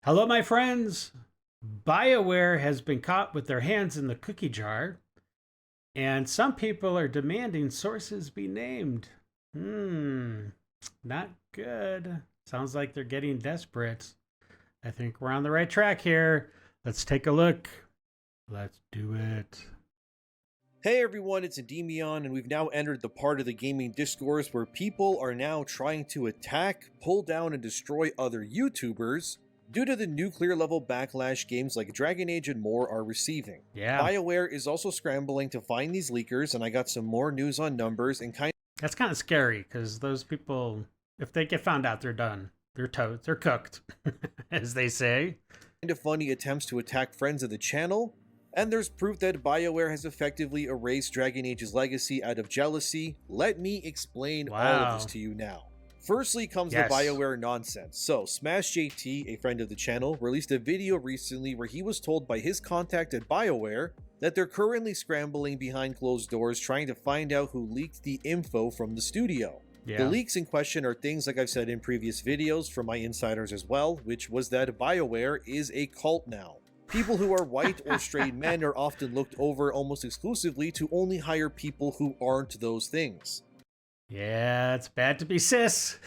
Hello, my friends. BioWare has been caught with their hands in the cookie jar, and some people are demanding sources be named. Not good. Sounds like they're getting desperate. I think we're on the right track here. Let's take a look. Let's do it. Hey everyone, it's Endymion, and we've now entered the part of the gaming discourse where people are now trying to attack, pull down, and destroy other YouTubers due to the nuclear level backlash games like Dragon Age and more are receiving. Yeah, BioWare is also scrambling to find these leakers, and I got some more news on numbers and that's kind of scary because those people, if they get found out, they're done. They're toast. They're cooked, as they say. of funny attempts to attack friends of the channel. And there's proof that BioWare has effectively erased Dragon Age's legacy out of jealousy. Let me explain all of this to you now. Firstly comes the BioWare nonsense. So, Smash JT, a friend of the channel, released a video recently where he was told by his contact at BioWare that they're currently scrambling behind closed doors trying to find out who leaked the info from the studio. Yeah. The leaks in question are things like I've said in previous videos from my insiders as well, which was that BioWare is a cult now. People who are white or straight men are often looked over almost exclusively to only hire people who aren't those things. Yeah, it's bad to be cis.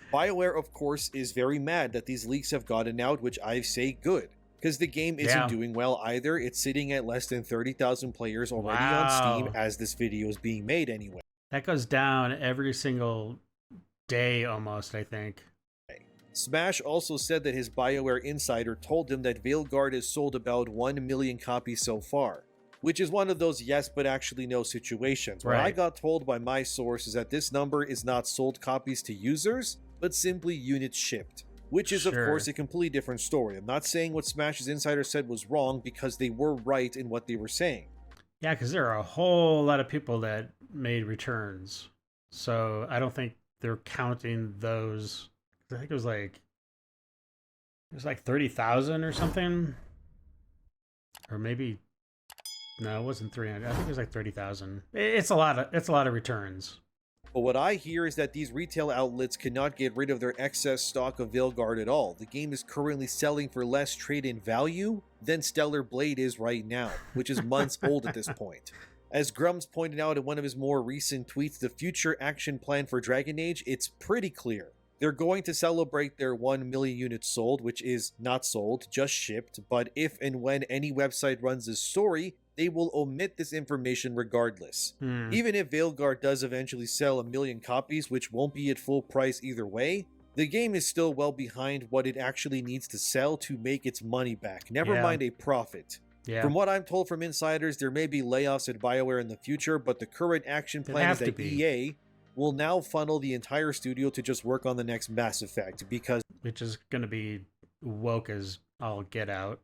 BioWare, of course, is very mad that these leaks have gotten out, which I say good, because the game isn't doing well either. It's sitting at less than 30,000 players already on Steam as this video is being made anyway. That goes down every single day almost, I think. Smash also said that his BioWare insider told him that Veilguard has sold about 1 million copies so far, which is one of those yes but actually no situations. What I got told by my source is that this number is not sold copies to users, but simply units shipped, which is of course a completely different story. I'm not saying what Smash's insider said was wrong because they were right in what they were saying. Yeah, because there are a whole lot of people that made returns, so I don't think they're counting those. I think it was like 30,000 or something, or maybe no, it wasn't 300. I think it was like 30,000. It's a lot of returns. But what I hear is that these retail outlets cannot get rid of their excess stock of Veilguard at all. The game is currently selling for less trade-in value than Stellar Blade is right now, which is months old at this point. As Grumps pointed out in one of his more recent tweets, the future action plan for Dragon Age, it's pretty clear. They're going to celebrate their 1 million units sold, which is not sold, just shipped, but if and when any website runs this story, they will omit this information regardless. Even if Veilguard does eventually sell 1 million copies, which won't be at full price either way, the game is still well behind what it actually needs to sell to make its money back, never mind a profit. From what I'm told from insiders, there may be layoffs at BioWare in the future, but the current action plan is that EA will now funnel the entire studio to just work on the next Mass Effect, because which is going to be woke as all get out.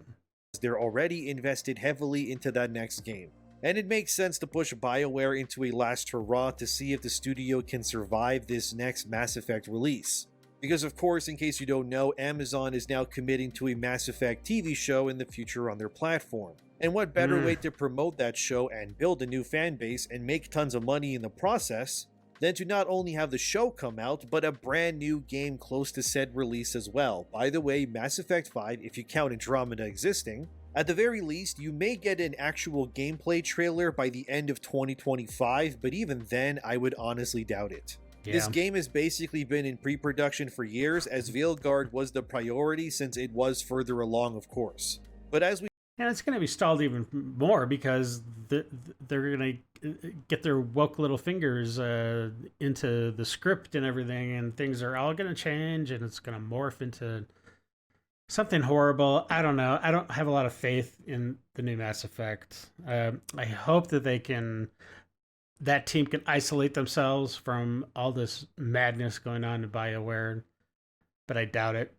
They're already invested heavily into that next game. And it makes sense to push BioWare into a last hurrah to see if the studio can survive this next Mass Effect release. Because of course, in case you don't know, Amazon is now committing to a Mass Effect TV show in the future on their platform. And what better way to promote that show and build a new fan base and make tons of money in the process than to not only have the show come out, but a brand new game close to said release as well. By the way, Mass Effect 5, if you count Andromeda existing, at the very least, you may get an actual gameplay trailer by the end of 2025, but even then, I would honestly doubt it. This game has basically been in pre-production for years, as Veilguard was the priority since it was further along, of course. But as we and it's going to be stalled even more because they're going to get their woke little fingers into the script and everything, and things are all going to change, and it's going to morph into something horrible. I don't know. I don't have a lot of faith in the new Mass Effect. I hope that that team can isolate themselves from all this madness going on in BioWare, but I doubt it.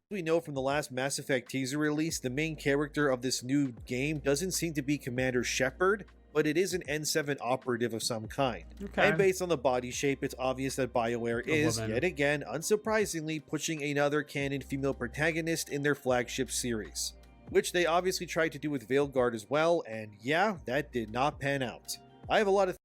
We know from the last Mass Effect teaser release, the main character of this new game doesn't seem to be Commander Shepard, but it is an N7 operative of some kind. And based on the body shape, it's obvious that BioWare is, yet again, unsurprisingly, pushing another canon female protagonist in their flagship series, which they obviously tried to do with Veilguard as well, and yeah, that did not pan out. I have a lot of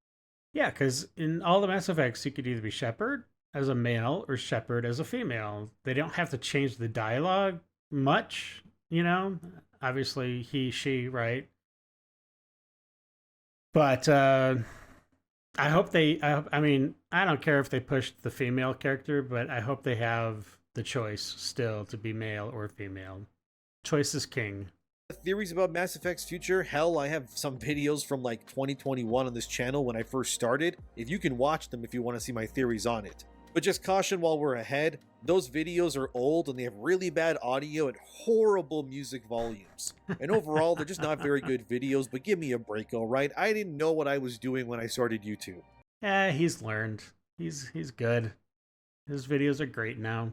because in all the Mass Effects, you could either be Shepard as a male or Shepard as a female. They don't have to change the dialogue much, you know. Obviously, he, she, right? But I hope they. I mean, I don't care if they push the female character, but I hope they have the choice still to be male or female. Choice is king. Theories about Mass Effect's future? Hell, I have some videos from like 2021 on this channel when I first started. If you can watch them if you want to see my theories on it. But just caution while we're ahead, those videos are old and they have really bad audio and horrible music volumes. And overall, they're just not very good videos, but give me a break, alright? I didn't know what I was doing when I started YouTube. He's learned. He's good. His videos are great now.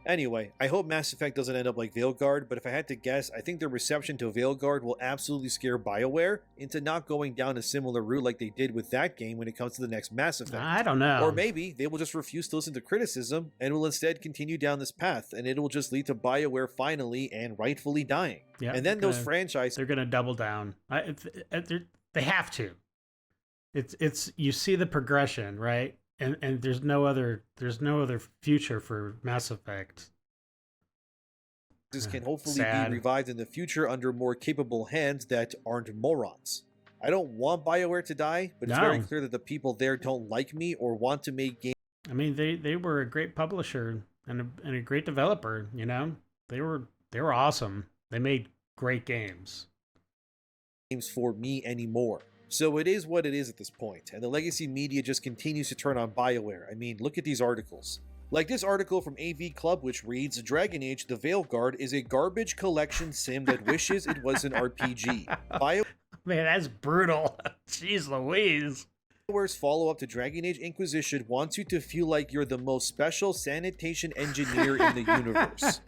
Anyway, I hope Mass Effect doesn't end up like Veilguard, but if I had to guess, I think their reception to Veilguard will absolutely scare BioWare into not going down a similar route like they did with that game when it comes to the next Mass Effect. I don't know. Or maybe they will just refuse to listen to criticism and will instead continue down this path, and it will just lead to BioWare finally and rightfully dying. Yeah, and then those franchises... They're going to double down. They have to. It's you see the progression, right? And there's no other future for Mass Effect. This can hopefully be revived in the future under more capable hands that aren't morons. I don't want BioWare to die, but it's very clear that the people there don't like me or want to make games. I mean, they were a great publisher and a great developer. You know, they were awesome. They made great games For me anymore. So it is what it is at this point, and the legacy media just continues to turn on BioWare. I mean, look at these articles. Like this article from AV Club, which reads, Dragon Age The Veilguard is a garbage collection sim that wishes it was an RPG. Man, that's brutal. Jeez Louise. BioWare's follow-up to Dragon Age Inquisition wants you to feel like you're the most special sanitation engineer in the universe.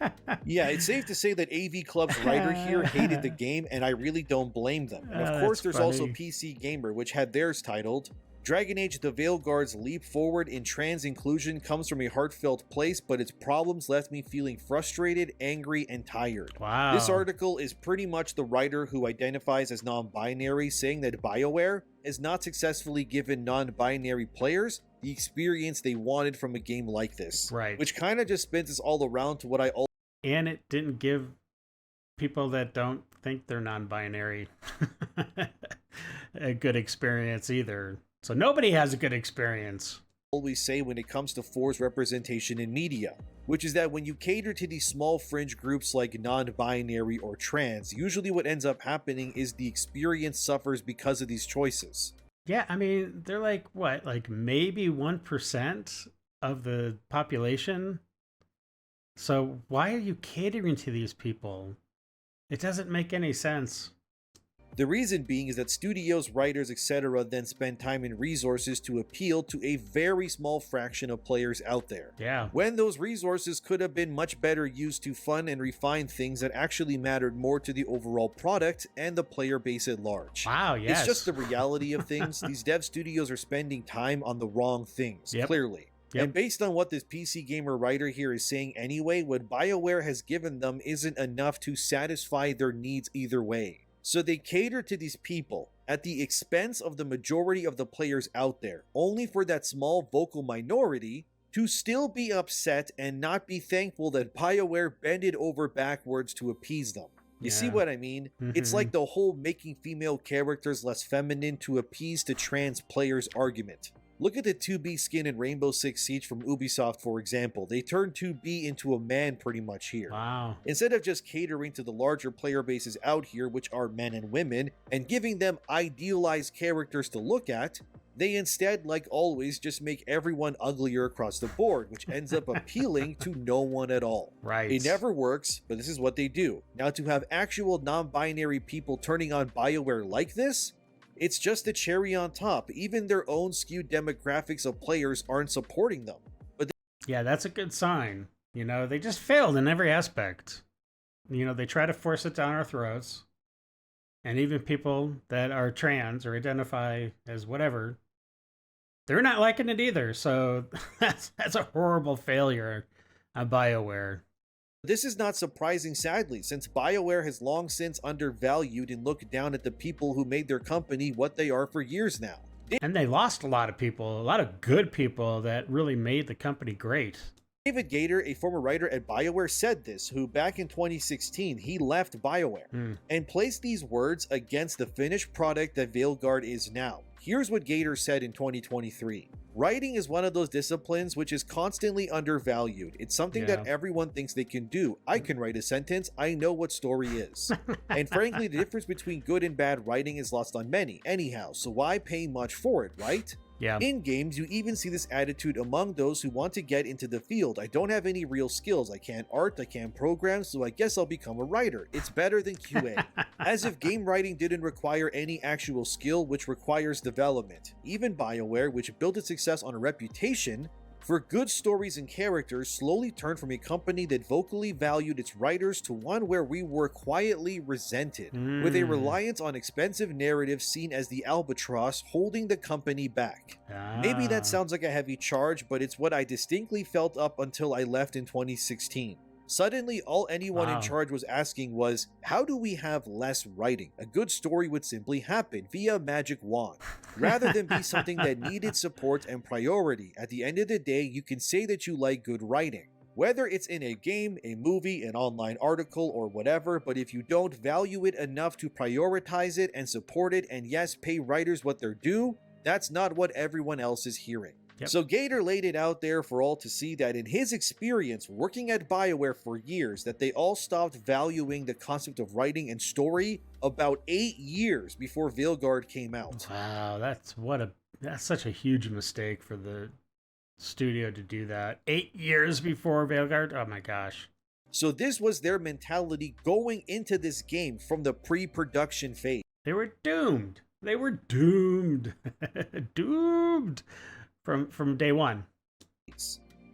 Yeah, it's safe to say that AV Club's writer here hated the game, and I really don't blame them. And of course, there's also PC Gamer, which had theirs titled, Dragon Age The Veilguard's leap forward in trans inclusion comes from a heartfelt place, but its problems left me feeling frustrated, angry, and tired. Wow. This article is pretty much the writer who identifies as non-binary saying that BioWare has not successfully given non-binary players the experience they wanted from a game like this. Right. Which kind of just spins us all around to what I... And it didn't give people that don't think they're non-binary a good experience either. So nobody has a good experience. Always say when it comes to forced representation in media, which is that when you cater to these small fringe groups like non-binary or trans, usually what ends up happening is the experience suffers because of these choices. Yeah, I mean, they're like, what, like maybe 1% of the population? So why are you catering to these people? It doesn't make any sense. The reason being is that studios, writers, etc. then spend time and resources to appeal to a very small fraction of players out there. Yeah. When those resources could have been much better used to fund and refine things that actually mattered more to the overall product and the player base at large. Wow, yes. It's just the reality of things. These dev studios are spending time on the wrong things, clearly. Yep. And based on what this PC Gamer writer here is saying anyway, what BioWare has given them isn't enough to satisfy their needs either way. So they cater to these people at the expense of the majority of the players out there, only for that small vocal minority to still be upset and not be thankful that BioWare bended over backwards to appease them. You see what I mean? It's like the whole making female characters less feminine to appease to trans players argument. Look at the 2B skin in Rainbow Six Siege from Ubisoft, for example. They turned 2B into a man pretty much here. Wow. Instead of just catering to the larger player bases out here, which are men and women, and giving them idealized characters to look at, they instead, like always, just make everyone uglier across the board, which ends up appealing to no one at all. Right. It never works, but this is what they do. Now, to have actual non-binary people turning on BioWare like this, it's just the cherry on top. Even their own skewed demographics of players aren't supporting them. But yeah, that's a good sign. You know, they just failed in every aspect. You know, they try to force it down our throats. And even people that are trans or identify as whatever, they're not liking it either. So that's a horrible failure on BioWare. this is not surprising, sadly, since BioWare has long since undervalued and looked down at the people who made their company what they are for years now. And they lost a lot of people, a lot of good people that really made the company great. David Gator, a former writer at BioWare, said this, who back in 2016, he left BioWare and placed these words against the finished product that Veilguard is now. Here's what Gator said in 2023. Writing is one of those disciplines which is constantly undervalued. It's something that everyone thinks they can do. I can write a sentence. I know what story is. And frankly, the difference between good and bad writing is lost on many. Anyhow, so why pay much for it, right? Yeah. In games, you even see this attitude among those who want to get into the field. I don't have any real skills. I can't art, I can't program, so I guess I'll become a writer. It's better than QA. As if game writing didn't require any actual skill, which requires development. Even BioWare, which built its success on a reputation for good stories and characters, slowly turned from a company that vocally valued its writers to one where we were quietly resented, with a reliance on expensive narratives seen as the albatross holding the company back. Maybe that sounds like a heavy charge, but it's what I distinctly felt up until I left in 2016. Suddenly, all anyone in charge was asking was, how do we have less writing? A good story would simply happen via magic wand, rather than be something that needed support and priority. At the end of the day, you can say that you like good writing, whether it's in a game, a movie, an online article, or whatever, but if you don't value it enough to prioritize it and support it, and yes, pay writers what they're due, that's not what everyone else is hearing. So Gator laid it out there for all to see that in his experience working at BioWare for years, that they all stopped valuing the concept of writing and story about 8 years before Veilguard came out. Wow, that's such a huge mistake for the studio to do that. 8 years before Veilguard? Oh my gosh. So this was their mentality going into this game from the pre-production phase. They were doomed. They were doomed. Doomed. From day one.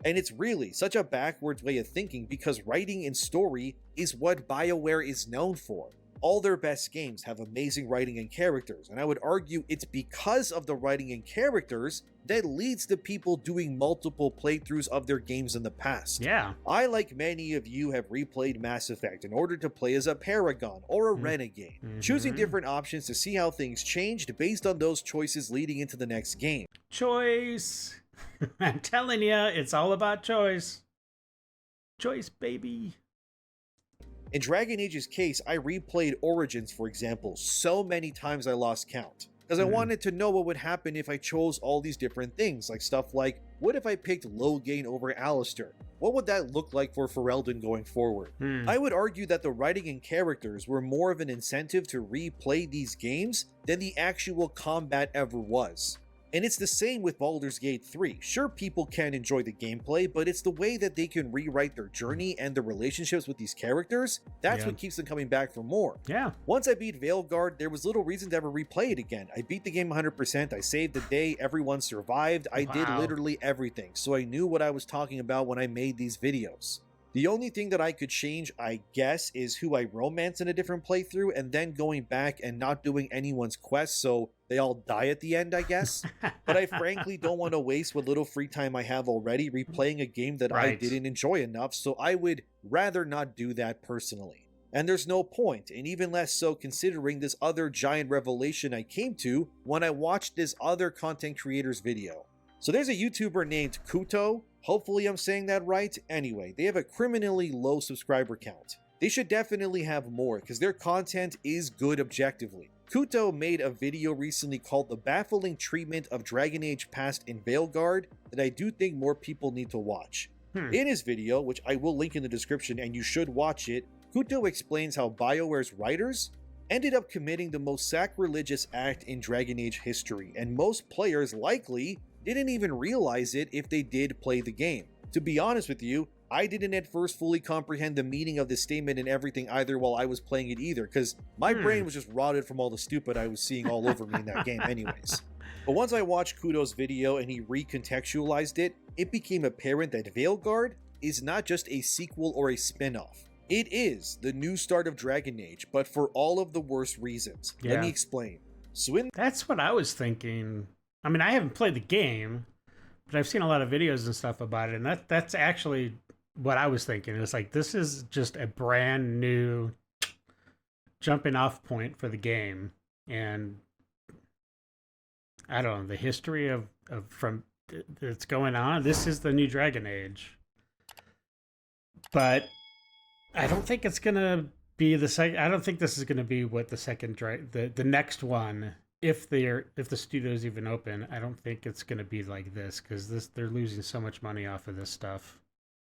And it's really such a backwards way of thinking, because writing and story is what BioWare is known for. All their best games have amazing writing and characters, and I would argue it's because of the writing and characters that leads to people doing multiple playthroughs of their games in the past. Yeah. I, like many of you, have replayed Mass Effect in order to play as a Paragon or a Renegade, choosing different options to see how things changed based on those choices leading into the next game. Choice. I'm telling you, it's all about choice. Choice, baby. In Dragon Age's case, I replayed Origins, for example, so many times I lost count, because I wanted to know what would happen if I chose all these different things, like stuff like, what if I picked Logain over Alistair? What would that look like for Ferelden going forward? I would argue that the writing and characters were more of an incentive to replay these games than the actual combat ever was. And it's the same with Baldur's Gate 3. Sure, people can enjoy the gameplay, but it's the way that they can rewrite their journey and their relationships with these characters. That's what keeps them coming back for more. Yeah. Once I beat Veilguard, there was little reason to ever replay it again. I beat the game 100%, I saved the day, everyone survived, I did literally everything, so I knew what I was talking about when I made these videos. The only thing that I could change, I guess, is who I romance in a different playthrough, and then going back and not doing anyone's quests so they all die at the end, I guess. But I frankly don't want to waste what little free time I have already replaying a game that I didn't enjoy enough, so I would rather not do that personally. And there's no point, and even less so considering this other giant revelation I came to when I watched this other content creator's video. So there's a YouTuber named Kuto. Hopefully I'm saying that right. Anyway, they have a criminally low subscriber count. They should definitely have more, because their content is good objectively. Kuto made a video recently called The Baffling Treatment of Dragon Age Past in Veilguard that I do think more people need to watch. In his video, which I will link in the description and you should watch it, Kuto explains how BioWare's writers ended up committing the most sacrilegious act in Dragon Age history, and most players likely didn't even realize it if they did play the game. To be honest with you, I didn't at first fully comprehend the meaning of this statement and everything either while I was playing it either, because my brain was just rotted from all the stupid I was seeing all over me in that game anyways. But once I watched Kuto's video and he recontextualized it, it became apparent that Veilguard is not just a sequel or a spin-off. It is the new start of Dragon Age, but for all of the worst reasons. Let me explain. So that's what I was thinking. I mean, I haven't played the game, but I've seen a lot of videos and stuff about it, and that's actually what I was thinking. It's like, this is just a brand new jumping off point for the game, and I don't know, the history of from that's going on. This is the new Dragon Age, but I don't think it's gonna be the second. I don't think this is gonna be what the second the next one. If the studio's even open, I don't think it's gonna be like this because they're losing so much money off of this stuff.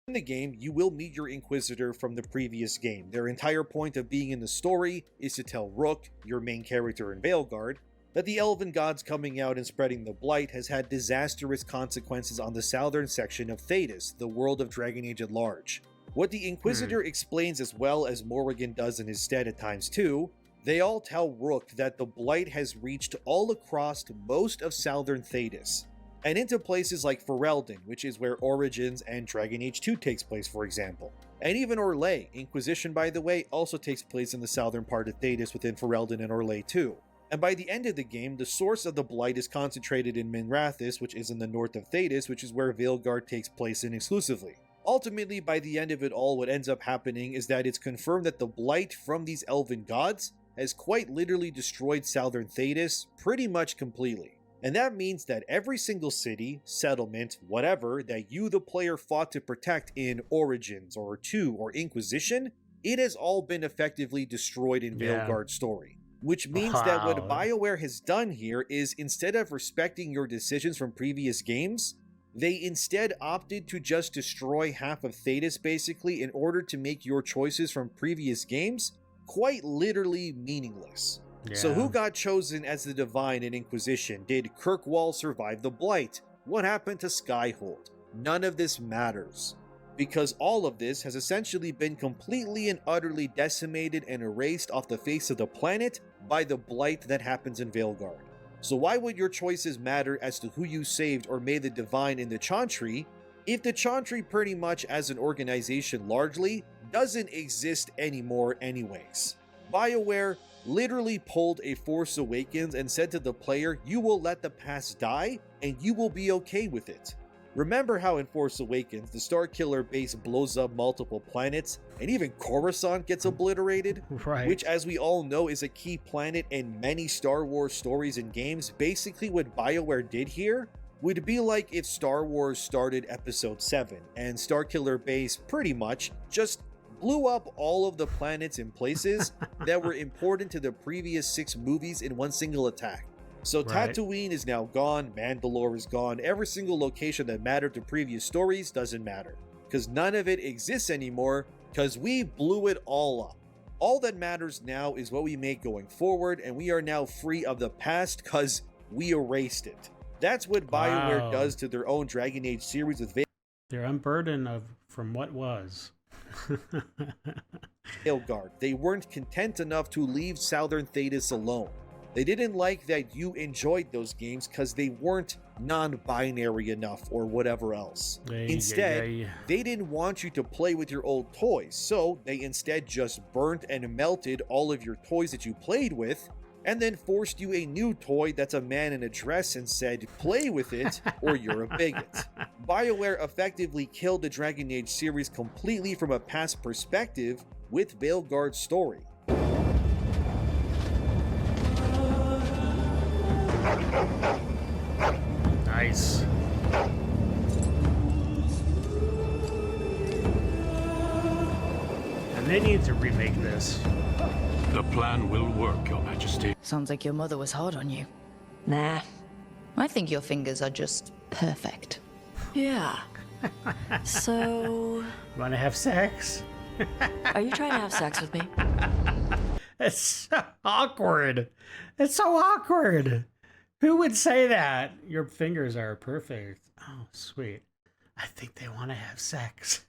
In the game, you will meet your Inquisitor from the previous game. Their entire point of being in the story is to tell Rook, your main character in Veilguard, that the Elven Gods coming out and spreading the Blight has had disastrous consequences on the southern section of Thedas, the world of Dragon Age at large. What the Inquisitor explains, as well as Morrigan does in his stead at times too, they all tell Rook that the Blight has reached all across most of southern Thedas, and into places like Ferelden, which is where Origins and Dragon Age 2 takes place, for example. And even Orlais. Inquisition, by the way, also takes place in the southern part of Thedas within Ferelden and Orlais too. And by the end of the game, the source of the Blight is concentrated in Minrathous, which is in the north of Thedas, which is where Veilguard takes place in exclusively. Ultimately, by the end of it all, what ends up happening is that it's confirmed that the Blight from these Elven Gods has quite literally destroyed southern Thedas pretty much completely. And that means that every single city, settlement, whatever, that you, the player, fought to protect in Origins or 2 or Inquisition, it has all been effectively destroyed in Veilguard's story. Which means that what BioWare has done here is, instead of respecting your decisions from previous games, they instead opted to just destroy half of Thedas basically in order to make your choices from previous games quite literally meaningless. Yeah. So who got chosen as the Divine in Inquisition? Did Kirkwall survive the Blight? What happened to Skyhold? None of this matters, because all of this has essentially been completely and utterly decimated and erased off the face of the planet by the Blight that happens in Veilguard. So why would your choices matter as to who you saved or made the Divine in the Chantry, if the Chantry pretty much as an organization largely doesn't exist anymore anyways? BioWare literally pulled a Force Awakens and said to the player, you will let the past die and you will be okay with it. Remember how in Force Awakens, the Starkiller base blows up multiple planets and even Coruscant gets obliterated? Right. Which, as we all know, is a key planet in many Star Wars stories and games. Basically what BioWare did here would be like if Star Wars started Episode 7 and Starkiller base pretty much just blew up all of the planets and places that were important to the previous 6 movies in one single attack. So Right. Tatooine is now gone, Mandalore is gone, every single location that mattered to previous stories doesn't matter, because none of it exists anymore, because we blew it all up. All that matters now is what we make going forward, and we are now free of the past because we erased it. That's what BioWare Wow. does to their own Dragon Age series with They're unburdened from what was. Veilguard. They weren't content enough to leave Southern Thedas alone. They didn't like that you enjoyed those games because they weren't non-binary enough or whatever else. Instead, they didn't want you to play with your old toys, so they instead just burnt and melted all of your toys that you played with, and then forced you a new toy that's a man in a dress and said, play with it or you're a bigot. BioWare effectively killed the Dragon Age series completely from a past perspective with Veilguard's story. Nice. And they need to remake this. The plan will work, Your Majesty. Sounds like your mother was hard on you. Nah. I think your fingers are just perfect. Yeah. So, Want to have sex? are you trying to have sex with me? It's so awkward. It's so awkward. Who would say that? Your fingers are perfect. Oh, sweet. I think they want to have sex.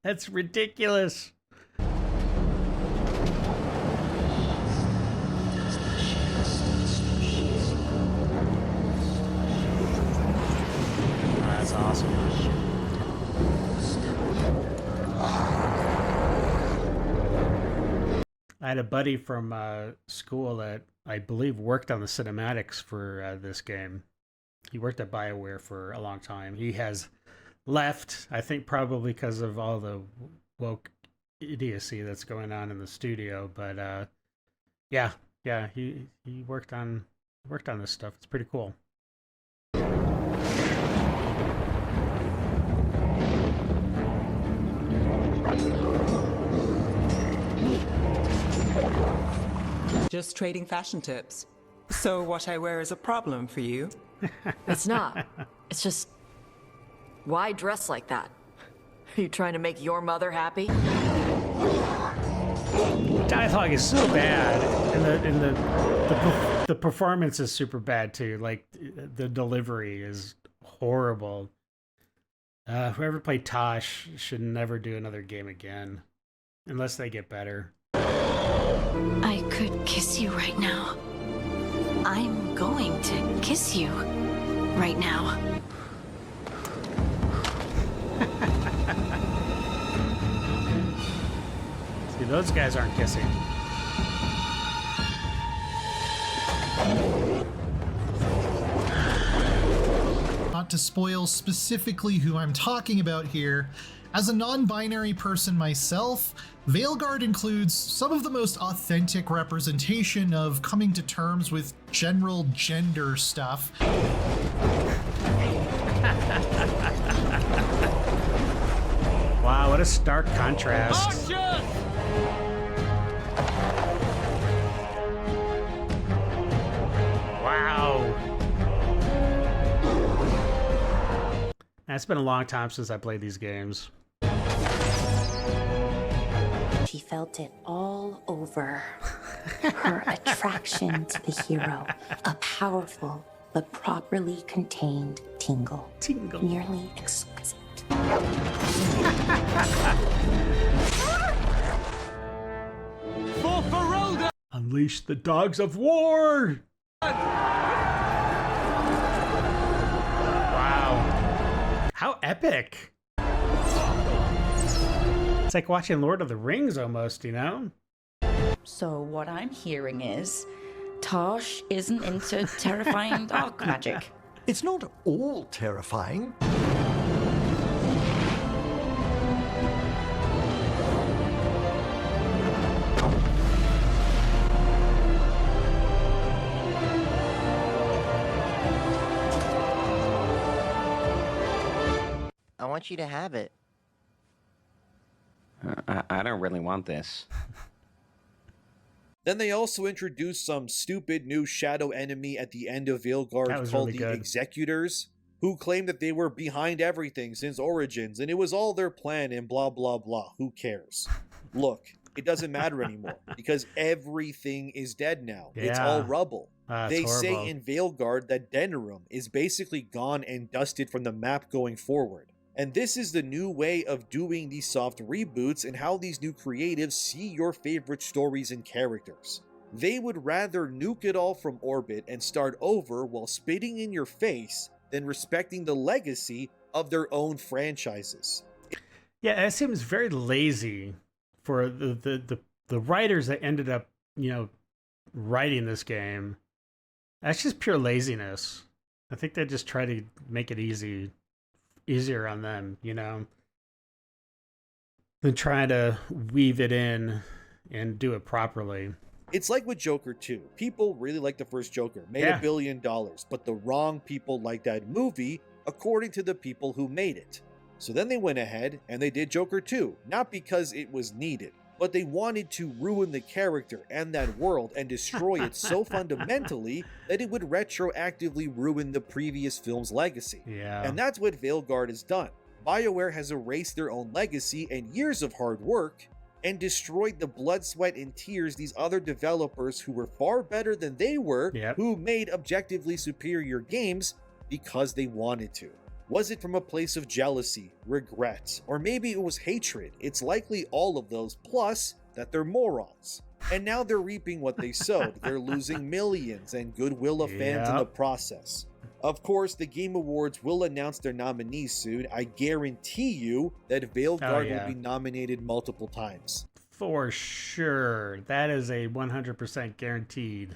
That's ridiculous. That's awesome. I had a buddy from school that I believe worked on the cinematics for this game. He worked at BioWare for a long time. He has left, I think probably because of all the woke idiocy that's going on in the studio. But yeah, Yeah, he worked on this stuff. It's pretty cool. Just trading fashion tips. So what I wear is a problem for you? It's not. It's just... Why dress like that? Are you trying to make your mother happy? Dialogue is so bad, and the performance is super bad too. Like the delivery is horrible. Whoever played Tosh should never do another game again, unless they get better. I could kiss you right now. I'm going to kiss you right now. See, those guys aren't kissing. Not to spoil specifically who I'm talking about here, as a non-binary person myself, Veilguard includes some of the most authentic representation of coming to terms with general gender stuff. Wow, what a stark contrast. Wow. It's been a long time since I played these games. She felt it all over. Her attraction to the hero. A powerful but properly contained tingle. Tingle. Nearly exquisite. Unleash the dogs of war! Wow. How epic! It's like watching Lord of the Rings almost, you know? So what I'm hearing is, Tosh isn't into terrifying dark magic. It's not all terrifying. I want you to have it. I don't really want this. Then they also introduced some stupid new shadow enemy at the end of Veilguard called the Executors, who claimed that they were behind everything since Origins, and it was all their plan and blah blah blah. Who cares? Look, it doesn't matter anymore, because everything is dead now. It's all rubble. They say in Veilguard that Denerim is basically gone and dusted from the map going forward. And this is the new way of doing these soft reboots and how these new creatives see your favorite stories and characters. They would rather nuke it all from orbit and start over while spitting in your face than respecting the legacy of their own franchises. Yeah, it seems very lazy for the writers that ended up, you know, writing this game. That's just pure laziness. I think they just try to make it easier on them, you know, than trying to weave it in and do it properly. It's like with Joker 2. People really like the first Joker, made $1 billion, but the wrong people liked that movie according to the people who made it. So then they went ahead and they did Joker 2, not because it was needed, but they wanted to ruin the character and that world and destroy it so fundamentally that it would retroactively ruin the previous film's legacy. Yeah. And that's what Veilguard has done. BioWare has erased their own legacy and years of hard work and destroyed the blood, sweat, and tears these other developers who were far better than they were, who made objectively superior games because they wanted to. Was it from a place of jealousy, regret, or maybe it was hatred? It's likely all of those, plus that they're morons. And now they're reaping what they sowed. They're losing millions and goodwill of fans in the process. Of course, the Game Awards will announce their nominees soon. I guarantee you that Veilguard will be nominated multiple times. For sure. That is a 100% guaranteed.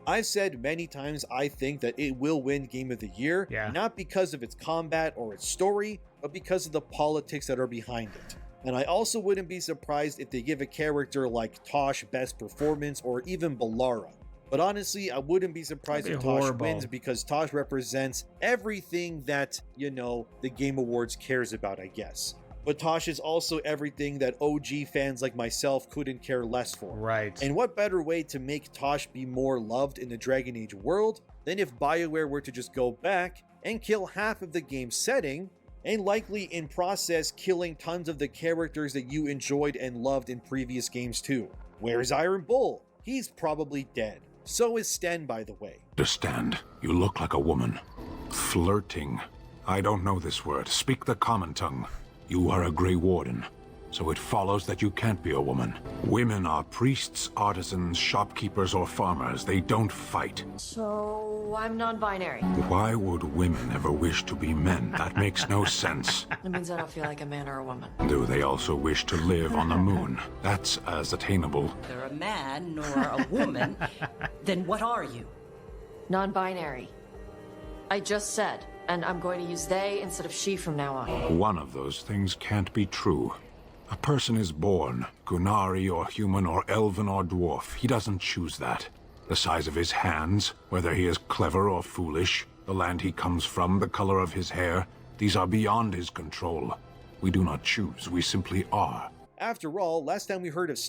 I've said many times I think that it will win Game of the Year, not because of its combat or its story, but because of the politics that are behind it. And I also wouldn't be surprised if they give a character like Tosh best performance or even Balara. But honestly, I wouldn't be surprised if Tosh wins because Tosh represents everything that, the Game Awards cares about, I guess. But Tosh is also everything that OG fans like myself couldn't care less for. Right. And what better way to make Tosh be more loved in the Dragon Age world than if BioWare were to just go back and kill half of the game's setting, and likely in process killing tons of the characters that you enjoyed and loved in previous games too. Where's Iron Bull? He's probably dead. So is Sten, by the way. Understand, you look like a woman. Flirting. I don't know this word. Speak the common tongue. You are a Grey Warden, so it follows that you can't be a woman. Women are priests, artisans, shopkeepers, or farmers. They don't fight. So, I'm non-binary. Why would women ever wish to be men? That makes no sense. It means I don't feel like a man or a woman. Do they also wish to live on the moon? That's as attainable. They're a man or a woman. Then what are you? Non-binary. I just said, and I'm going to use they instead of she from now on. One of those things can't be true. A person is born, Gunari or human or elven or dwarf. He doesn't choose that. The size of his hands, whether he is clever or foolish, the land he comes from, the color of his hair, these are beyond his control. We do not choose, we simply are. After all, last time we heard of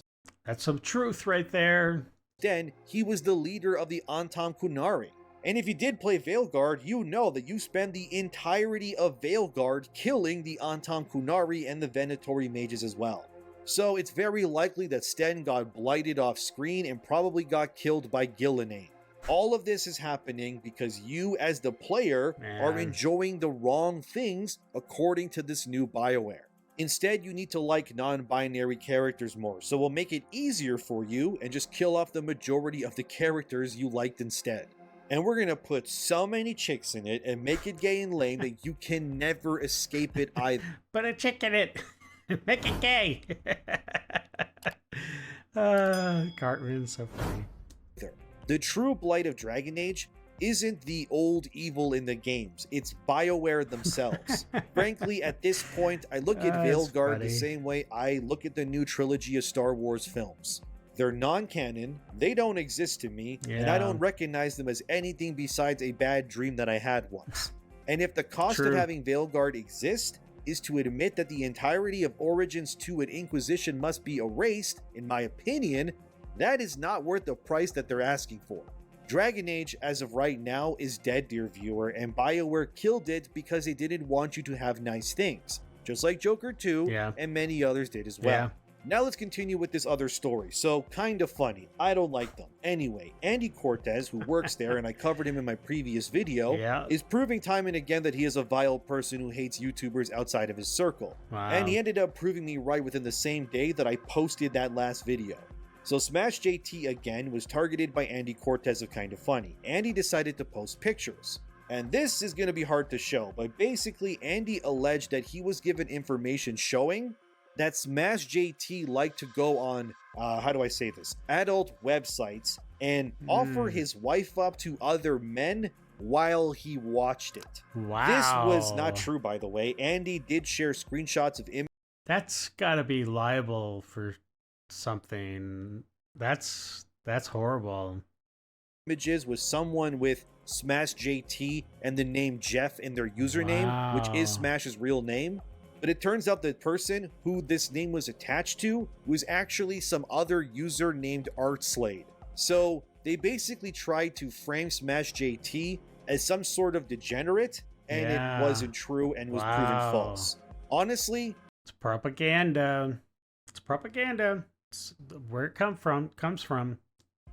That's some truth right there. Sten, he was the leader of the Antam Kunari. And if you did play Veilguard, you know that you spend the entirety of Veilguard killing the Antam Kunari and the Venatori mages as well. So it's very likely that Sten got blighted off screen and probably got killed by Gillenane. All of this is happening because you as the player are enjoying the wrong things according to this new BioWare. Instead, you need to like non-binary characters more, so we'll make it easier for you and just kill off the majority of the characters you liked instead. And we're gonna put so many chicks in it and make it gay and lame that you can never escape it either. Put a chick in it. Make it gay. Cartman's so funny. The true blight of Dragon Age isn't the old evil in the games, it's BioWare themselves. Frankly, at this point, I look at Veilguard the same way I look at the new trilogy of Star Wars films. They're non-canon, they don't exist to me, and I don't recognize them as anything besides a bad dream that I had once. And if the cost of having Veilguard exist is to admit that the entirety of Origins 2 and Inquisition must be erased, in my opinion, that is not worth the price that they're asking for. Dragon Age, as of right now, is dead, dear viewer, and BioWare killed it because they didn't want you to have nice things, just like Joker 2 and many others did as well. Now let's continue with this other story. So, kind of funny. I don't like them. Anyway, Andy Cortez, who works there, and I covered him in my previous video, is proving time and again that he is a vile person who hates YouTubers outside of his circle. And he ended up proving me right within the same day that I posted that last video. So Smash JT again was targeted by Andy Cortez of Kinda Funny. Andy decided to post pictures. And this is going to be hard to show, but basically Andy alleged that he was given information showing that Smash JT liked to go on, adult websites and offer his wife up to other men while he watched it. Wow. This was not true, by the way. Andy did share screenshots of images. That's gotta be liable for something. That's horrible. Images with someone with Smash JT and the name Jeff in their username, which is Smash's real name. But it turns out the person who this name was attached to was actually some other user named Artslade. So they basically tried to frame Smash JT as some sort of degenerate, and it wasn't true and was proven false. Honestly, it's propaganda. It's propaganda. It's where it comes from.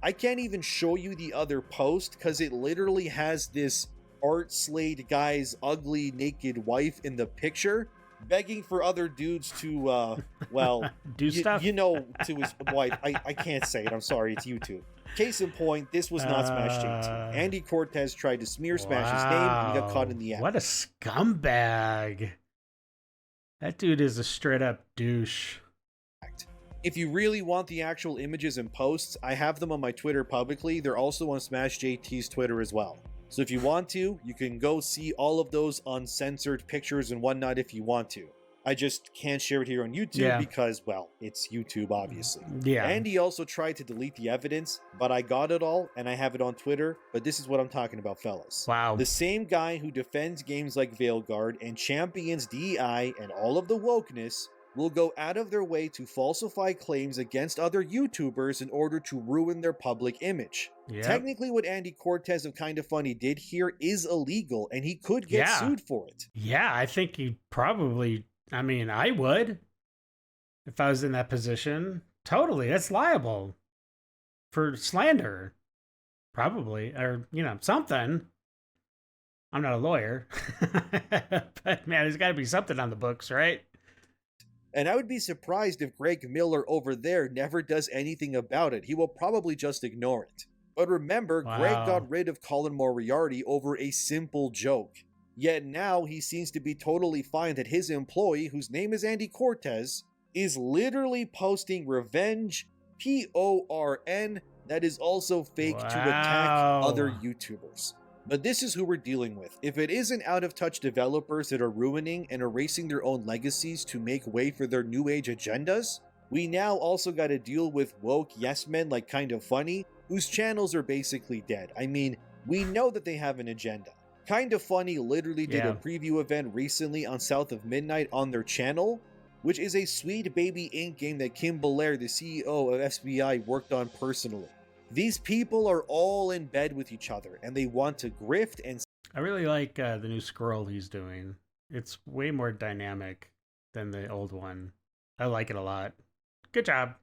I can't even show you the other post because it literally has this Artslade guy's ugly naked wife in the picture, begging for other dudes to, do stuff. To his wife. I can't say it. I'm sorry. It's YouTube. Case in point, this was not Smash JT. Andy Cortez tried to smear Smash's name and he got caught in the act. What a scumbag. That dude is a straight up douche. If you really want the actual images and posts, I have them on my Twitter publicly. They're also on Smash JT's Twitter as well. So if you want to, you can go see all of those uncensored pictures and whatnot if you want to. I just can't share it here on YouTube because, well, it's YouTube, obviously. Yeah. Andy also tried to delete the evidence, but I got it all, and I have it on Twitter. But this is what I'm talking about, fellas. Wow. The same guy who defends games like Veilguard and champions DEI and all of the wokeness will go out of their way to falsify claims against other YouTubers in order to ruin their public image. Yep. Technically, what Andy Cortez of Kinda Funny did here is illegal, and he could get sued for it. Yeah, I think he probably... I mean, I would if I was in that position. Totally. That's liable for slander. Probably. Or, you know, something. I'm not a lawyer. But, man, there's got to be something on the books, right? And I would be surprised if Greg Miller over there never does anything about it. He will probably just ignore it. But remember, Greg got rid of Colin Moriarty over a simple joke. Yet now he seems to be totally fine that his employee, whose name is Andy Cortez, is literally posting revenge, PORN, that is also fake to attack other YouTubers. But this is who we're dealing with. If it isn't out-of-touch developers that are ruining and erasing their own legacies to make way for their new age agendas, we now also gotta deal with woke yes men like Kinda Funny, whose channels are basically dead. I mean, we know that they have an agenda. Kinda Funny literally did a preview event recently on South of Midnight on their channel, which is a Sweet Baby Inc. game that Kim Belair, the CEO of SBI, worked on personally. These people are all in bed with each other, and they want to grift and... I really like the new scroll he's doing. It's way more dynamic than the old one. I like it a lot. Good job.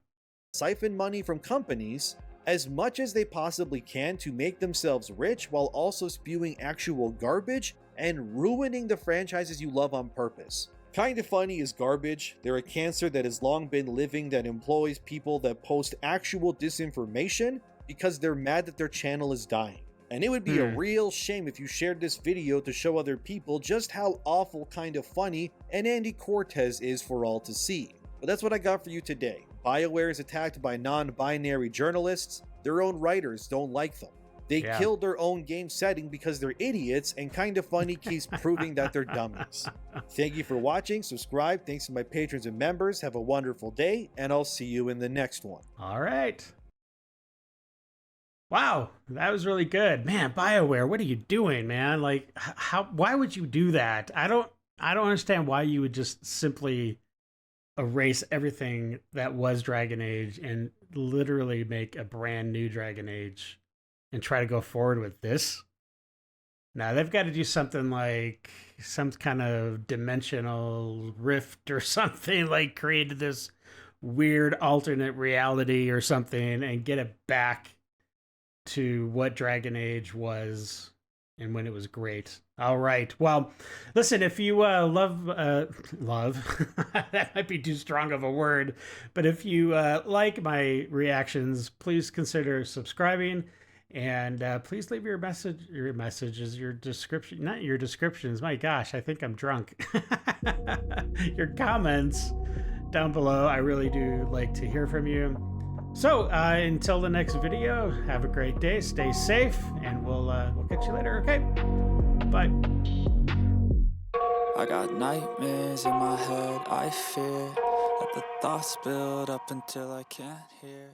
Siphon money from companies as much as they possibly can to make themselves rich while also spewing actual garbage and ruining the franchises you love on purpose. Kinda Funny is garbage. They're a cancer that has long been living that employs people that post actual disinformation because they're mad that their channel is dying. And it would be a real shame if you shared this video to show other people just how awful Kinda Funny and Andy Cortez is for all to see. But that's what I got for you today. BioWare is attacked by non-binary journalists. Their own writers don't like them. They killed their own game setting because they're idiots, and Kinda Funny keeps proving that they're dummies. Thank you for watching. Subscribe. Thanks to my patrons and members. Have a wonderful day, and I'll see you in the next one. All right. Wow, that was really good. Man, BioWare, what are you doing, man? Like, why would you do that? I don't understand why you would just simply erase everything that was Dragon Age and literally make a brand new Dragon Age and try to go forward with this. Now they've got to do something like some kind of dimensional rift or something, like create this weird alternate reality or something and get it back to what Dragon Age was and when it was great. All right. Well, listen, if you love, that might be too strong of a word, but if you like my reactions, please consider subscribing, and please leave your messages, your description, not your descriptions. My gosh, I think I'm drunk. Your comments down below. I really do like to hear from you. So until the next video, have a great day, stay safe, and we'll catch you later. Okay, bye. I got nightmares in my head, I fear. Let the thoughts build up until I can't hear.